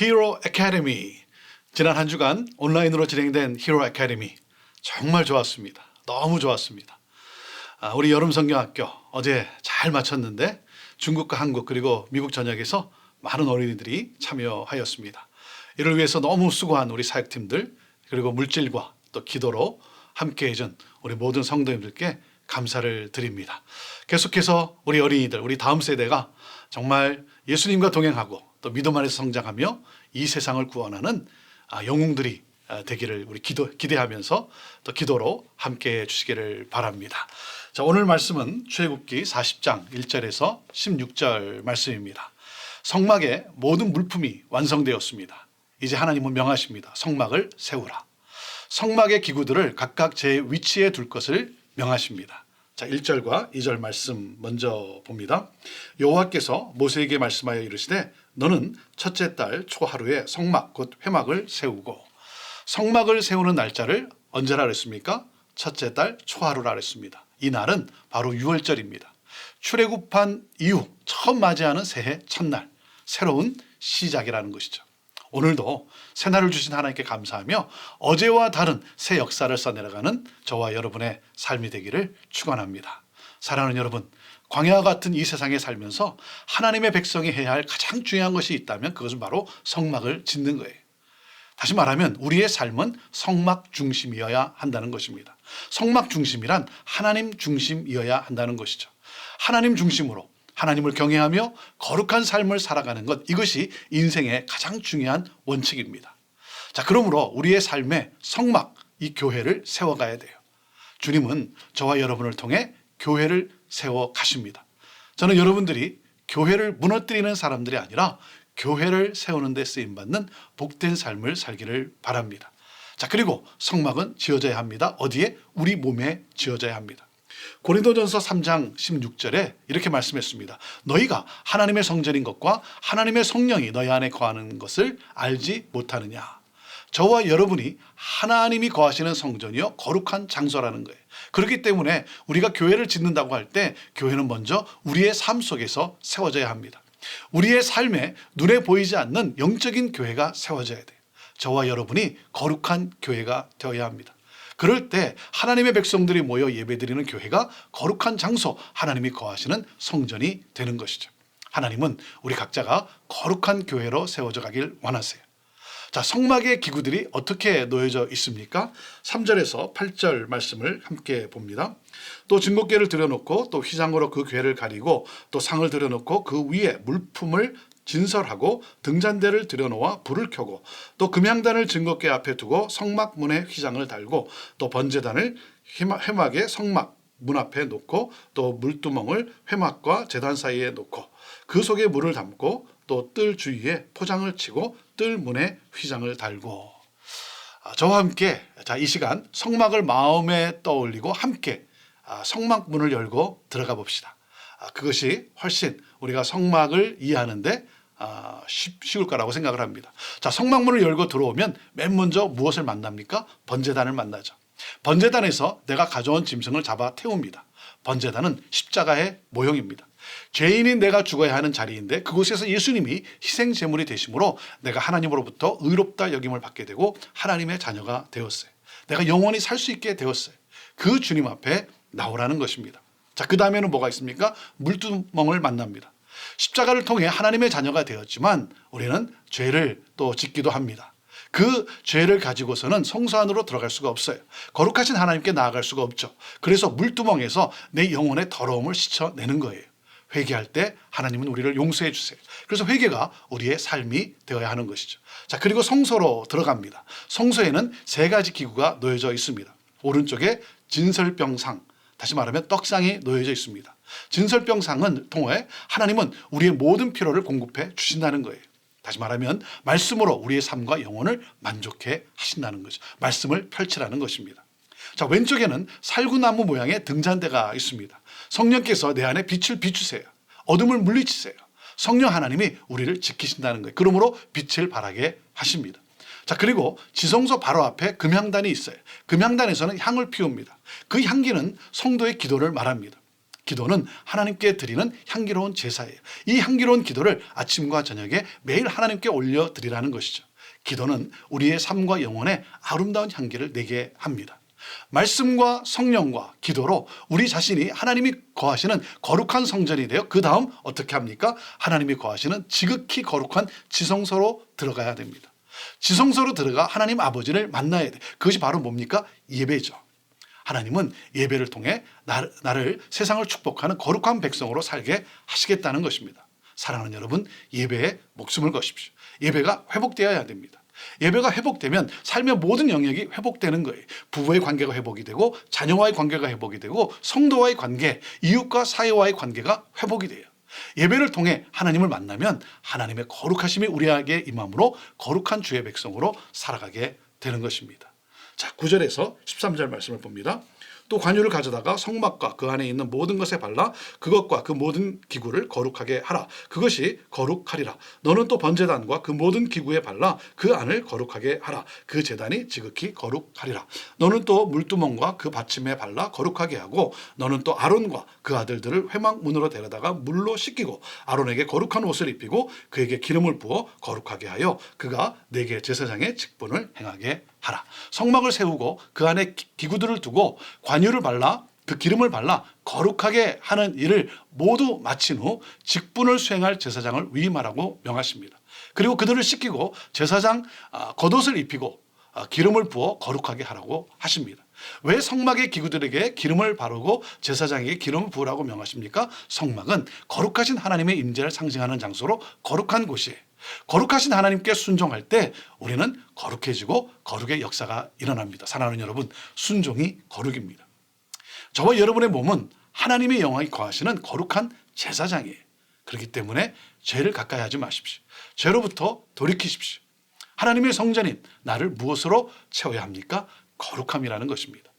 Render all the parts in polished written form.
히로 아카데미. 지난 한 주간 온라인으로 진행된 히로 아카데미 정말 좋았습니다. 너무 좋았습니다. 우리 여름성경학교 어제 잘 마쳤는데 중국과 한국 그리고 미국 전역에서 많은 어린이들이 참여하였습니다. 이를 위해서 너무 수고한 우리 사역팀들 그리고 물질과 또 기도로 함께 해준 우리 모든 성도님들께 감사를 드립니다. 계속해서 우리 어린이들, 우리 다음 세대가 정말 예수님과 동행하고 또 믿음 안에서 성장하며 이 세상을 구원하는 영웅들이 되기를 우리 기대하면서 또 기도로 함께 해 주시기를 바랍니다. 자, 오늘 말씀은 출애굽기 40장 1절에서 16절 말씀입니다. 성막의 모든 물품이 완성되었습니다. 이제 하나님은 명하십니다. 성막을 세우라. 성막의 기구들을 각각 제 위치에 둘 것을 명하십니다. 자, 1절과 2절 말씀 먼저 봅니다. 여호와께서 모세에게 말씀하여 이르시되 너는 첫째 달 초하루에 성막 곧 회막을 세우고 성막을 세우는 날짜를 언제라 그랬습니까? 첫째 달 초하루라 그랬습니다. 이 날은 바로 6월절입니다. 출애굽한 이후 처음 맞이하는 새해 첫날, 새로운 시작이라는 것이죠. 오늘도 새날을 주신 하나님께 감사하며 어제와 다른 새 역사를 써내려가는 저와 여러분의 삶이 되기를 축원합니다. 사랑하는 여러분, 광야와 같은 이 세상에 살면서 하나님의 백성이 해야 할 가장 중요한 것이 있다면 그것은 바로 성막을 짓는 거예요. 다시 말하면 우리의 삶은 성막 중심이어야 한다는 것입니다. 성막 중심이란 하나님 중심이어야 한다는 것이죠. 하나님 중심으로 하나님을 경외하며 거룩한 삶을 살아가는 것, 이것이 인생의 가장 중요한 원칙입니다. 자, 그러므로 우리의 삶에 성막, 이 교회를 세워가야 돼요. 주님은 저와 여러분을 통해 교회를 세워 가십니다. 저는 여러분들이 교회를 무너뜨리는 사람들이 아니라 교회를 세우는 데 쓰임받는 복된 삶을 살기를 바랍니다. 자, 그리고 성막은 지어져야 합니다. 어디에? 우리 몸에 지어져야 합니다. 고린도전서 3장 16절에 이렇게 말씀했습니다. 너희가 하나님의 성전인 것과 하나님의 성령이 너희 안에 거하는 것을 알지 못하느냐. 저와 여러분이 하나님이 거하시는 성전이요 거룩한 장소라는 거예요. 그렇기 때문에 우리가 교회를 짓는다고 할 때 교회는 먼저 우리의 삶 속에서 세워져야 합니다. 우리의 삶에 눈에 보이지 않는 영적인 교회가 세워져야 돼요. 저와 여러분이 거룩한 교회가 되어야 합니다. 그럴 때 하나님의 백성들이 모여 예배드리는 교회가 거룩한 장소, 하나님이 거하시는 성전이 되는 것이죠. 하나님은 우리 각자가 거룩한 교회로 세워져 가길 원하세요. 자, 성막의 기구들이 어떻게 놓여져 있습니까? 3절에서 8절 말씀을 함께 봅니다. 또 증거궤를 들여놓고 또 휘장으로 그 궤를 가리고 또 상을 들여놓고 그 위에 물품을 진설하고 등잔대를 들여놓아 불을 켜고 또 금향단을 증거궤 앞에 두고 성막 문에 휘장을 달고 또 번제단을 회막의 성막 문 앞에 놓고 또 물두멍을 회막과 제단 사이에 놓고 그 속에 물을 담고 또 뜰 주위에 포장을 치고 뜰 문에 휘장을 달고. 저와 함께 이 시간 성막을 마음에 떠올리고 함께 성막 문을 열고 들어가 봅시다. 그것이 훨씬 우리가 성막을 이해하는데 쉬울 거라고 생각을 합니다. 자, 성막문을 열고 들어오면 맨 먼저 무엇을 만납니까? 번제단을 만나죠. 번제단에서 내가 가져온 짐승을 잡아 태웁니다. 번제단은 십자가의 모형입니다. 죄인인 내가 죽어야 하는 자리인데 그곳에서 예수님이 희생제물이 되심으로 내가 하나님으로부터 의롭다 여김을 받게 되고 하나님의 자녀가 되었어요. 내가 영원히 살 수 있게 되었어요. 그 주님 앞에 나오라는 것입니다. 자, 그 다음에는 뭐가 있습니까? 물두멍을 만납니다. 십자가를 통해 하나님의 자녀가 되었지만 우리는 죄를 또 짓기도 합니다. 그 죄를 가지고서는 성소 안으로 들어갈 수가 없어요. 거룩하신 하나님께 나아갈 수가 없죠. 그래서 물두멍에서 내 영혼의 더러움을 씻어내는 거예요. 회개할 때 하나님은 우리를 용서해 주세요. 그래서 회개가 우리의 삶이 되어야 하는 것이죠. 자, 그리고 성소로 들어갑니다. 성소에는 세 가지 기구가 놓여져 있습니다. 오른쪽에 진설병상, 다시 말하면 떡상이 놓여져 있습니다. 진설병상은 통해 하나님은 우리의 모든 필요를 공급해 주신다는 거예요. 다시 말하면 말씀으로 우리의 삶과 영혼을 만족해 하신다는 거죠. 말씀을 펼치라는 것입니다. 자, 왼쪽에는 살구나무 모양의 등잔대가 있습니다. 성령께서 내 안에 빛을 비추세요. 어둠을 물리치세요. 성령 하나님이 우리를 지키신다는 거예요. 그러므로 빛을 발하게 하십니다. 자, 그리고 지성소 바로 앞에 금향단이 있어요. 금향단에서는 향을 피웁니다. 그 향기는 성도의 기도를 말합니다. 기도는 하나님께 드리는 향기로운 제사예요. 이 향기로운 기도를 아침과 저녁에 매일 하나님께 올려드리라는 것이죠. 기도는 우리의 삶과 영혼에 아름다운 향기를 내게 합니다. 말씀과 성령과 기도로 우리 자신이 하나님이 거하시는 거룩한 성전이 되어 그 다음 어떻게 합니까? 하나님이 거하시는 지극히 거룩한 지성소로 들어가야 됩니다. 지성소로 들어가 하나님 아버지를 만나야 돼. 그것이 바로 뭡니까? 예배죠. 하나님은 예배를 통해 나를 세상을 축복하는 거룩한 백성으로 살게 하시겠다는 것입니다. 사랑하는 여러분, 예배에 목숨을 거십시오. 예배가 회복되어야 됩니다. 예배가 회복되면 삶의 모든 영역이 회복되는 거예요. 부부의 관계가 회복이 되고 자녀와의 관계가 회복이 되고 성도와의 관계, 이웃과 사회와의 관계가 회복이 돼요. 예배를 통해 하나님을 만나면 하나님의 거룩하심이 우리에게 임함으로 거룩한 주의 백성으로 살아가게 되는 것입니다. 자, 9절에서 13절 말씀을 봅니다. 또 관유를 가져다가 성막과 그 안에 있는 모든 것에 발라 그것과 그 모든 기구를 거룩하게 하라. 그것이 거룩하리라. 너는 또 번제단과 그 모든 기구에 발라 그 안을 거룩하게 하라. 그 제단이 지극히 거룩하리라. 너는 또 물두멍과 그 받침에 발라 거룩하게 하고 너는 또 아론과 그 아들들을 회막문으로 데려다가 물로 씻기고 아론에게 거룩한 옷을 입히고 그에게 기름을 부어 거룩하게 하여 그가 내게 제사장의 직분을 행하게 하라. 성막을 세우고 그 안에 기구들을 두고 관유를 발라 그 기름을 발라 거룩하게 하는 일을 모두 마친 후 직분을 수행할 제사장을 위임하라고 명하십니다. 그리고 그들을 씻기고 제사장 겉옷을 입히고 기름을 부어 거룩하게 하라고 하십니다. 왜 성막의 기구들에게 기름을 바르고 제사장에게 기름을 부으라고 명하십니까? 성막은 거룩하신 하나님의 임재를 상징하는 장소로 거룩한 곳이에요. 거룩하신 하나님께 순종할 때 우리는 거룩해지고 거룩의 역사가 일어납니다. 사랑하는 여러분, 순종이 거룩입니다. 저와 여러분의 몸은 하나님의 영광이 거하시는 거룩한 제사장이에요. 그렇기 때문에 죄를 가까이 하지 마십시오. 죄로부터 돌이키십시오. 하나님의 성전인 나를 무엇으로 채워야 합니까? 거룩함이라는 것입니다.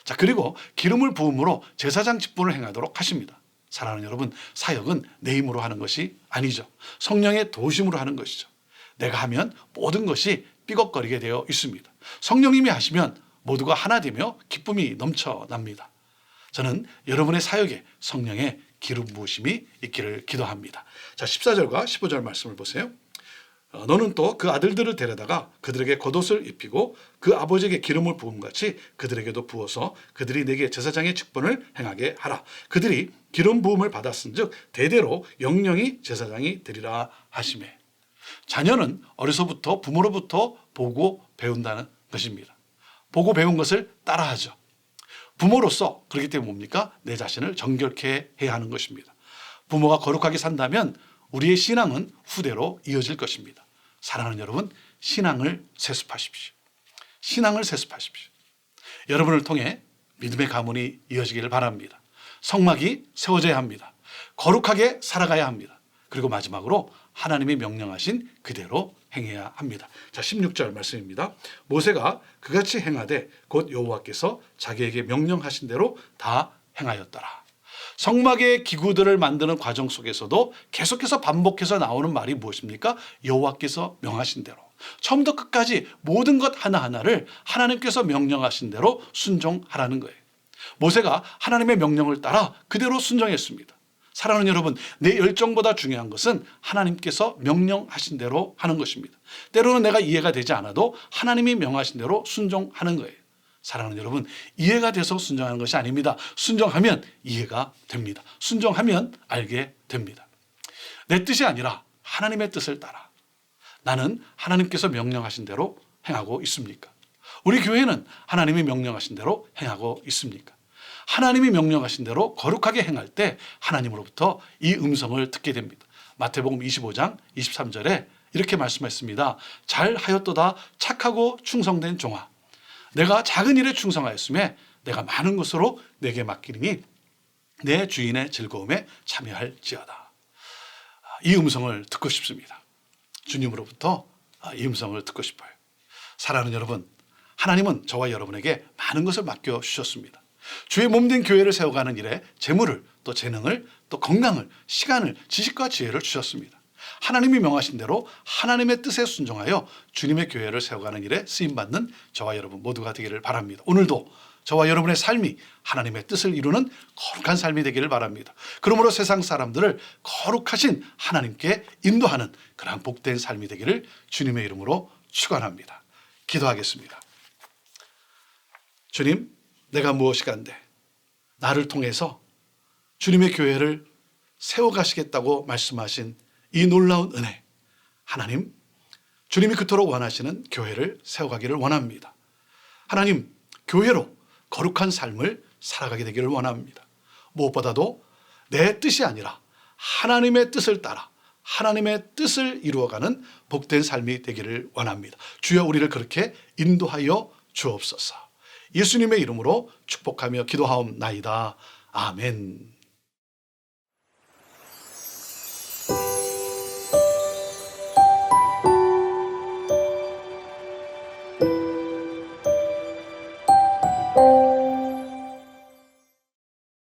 자, 그리고 기름을 부음으로 제사장 직분을 행하도록 하십니다. 사랑하는 여러분, 사역은 내 힘으로 하는 것이 아니죠. 성령의 도우심으로 하는 것이죠. 내가 하면 모든 것이 삐걱거리게 되어 있습니다. 성령님이 하시면 모두가 하나 되며 기쁨이 넘쳐납니다. 저는 여러분의 사역에 성령의 기름 부으심이 있기를 기도합니다. 자, 14절과 15절 말씀을 보세요. 너는 또 그 아들들을 데려다가 그들에게 겉옷을 입히고 그 아버지에게 기름을 부음같이 그들에게도 부어서 그들이 내게 제사장의 직분을 행하게 하라. 그들이 기름 부음을 받았은즉 대대로 영영이 제사장이 되리라 하시매. 자녀는 어려서부터 부모로부터 보고 배운다는 것입니다. 보고 배운 것을 따라하죠. 부모로서 그렇기 때문에 뭡니까? 내 자신을 정결케 해야 하는 것입니다. 부모가 거룩하게 산다면 우리의 신앙은 후대로 이어질 것입니다. 사랑하는 여러분, 신앙을 세습하십시오. 신앙을 세습하십시오. 여러분을 통해 믿음의 가문이 이어지기를 바랍니다. 성막이 세워져야 합니다. 거룩하게 살아가야 합니다. 그리고 마지막으로 하나님이 명령하신 그대로 행해야 합니다. 자, 16절 말씀입니다. 모세가 그같이 행하되 곧 여호와께서 자기에게 명령하신 대로 다 행하였더라. 성막의 기구들을 만드는 과정 속에서도 계속해서 반복해서 나오는 말이 무엇입니까? 여호와께서 명하신 대로. 처음부터 끝까지 모든 것 하나하나를 하나님께서 명령하신 대로 순종하라는 거예요. 모세가 하나님의 명령을 따라 그대로 순종했습니다. 사랑하는 여러분, 내 열정보다 중요한 것은 하나님께서 명령하신 대로 하는 것입니다. 때로는 내가 이해가 되지 않아도 하나님이 명하신 대로 순종하는 거예요. 사랑하는 여러분, 이해가 돼서 순종하는 것이 아닙니다. 순종하면 이해가 됩니다. 순종하면 알게 됩니다. 내 뜻이 아니라 하나님의 뜻을 따라 나는 하나님께서 명령하신 대로 행하고 있습니까? 우리 교회는 하나님이 명령하신 대로 행하고 있습니까? 하나님이 명령하신 대로 거룩하게 행할 때 하나님으로부터 이 음성을 듣게 됩니다. 마태복음 25장 23절에 이렇게 말씀했습니다. 잘하였도다 착하고 충성된 종아, 내가 작은 일에 충성하였음에 내가 많은 것으로 내게 맡기니 내 주인의 즐거움에 참여할지어다. 이 음성을 듣고 싶습니다. 주님으로부터 이 음성을 듣고 싶어요. 사랑하는 여러분, 하나님은 저와 여러분에게 많은 것을 맡겨주셨습니다. 주의 몸된 교회를 세워가는 일에 재물을, 또 재능을, 또 건강을, 시간을, 지식과 지혜를 주셨습니다. 하나님이 명하신 대로 하나님의 뜻에 순종하여 주님의 교회를 세워가는 일에 쓰임받는 저와 여러분 모두가 되기를 바랍니다. 오늘도 저와 여러분의 삶이 하나님의 뜻을 이루는 거룩한 삶이 되기를 바랍니다. 그러므로 세상 사람들을 거룩하신 하나님께 인도하는 그러한 복된 삶이 되기를 주님의 이름으로 축원합니다. 기도하겠습니다. 주님, 내가 무엇이간데 나를 통해서 주님의 교회를 세워가시겠다고 말씀하신 이 놀라운 은혜, 하나님, 주님이 그토록 원하시는 교회를 세워가기를 원합니다. 하나님, 교회로 거룩한 삶을 살아가게 되기를 원합니다. 무엇보다도 내 뜻이 아니라 하나님의 뜻을 따라 하나님의 뜻을 이루어가는 복된 삶이 되기를 원합니다. 주여, 우리를 그렇게 인도하여 주옵소서. 예수님의 이름으로 축복하며 기도하옵나이다. 아멘.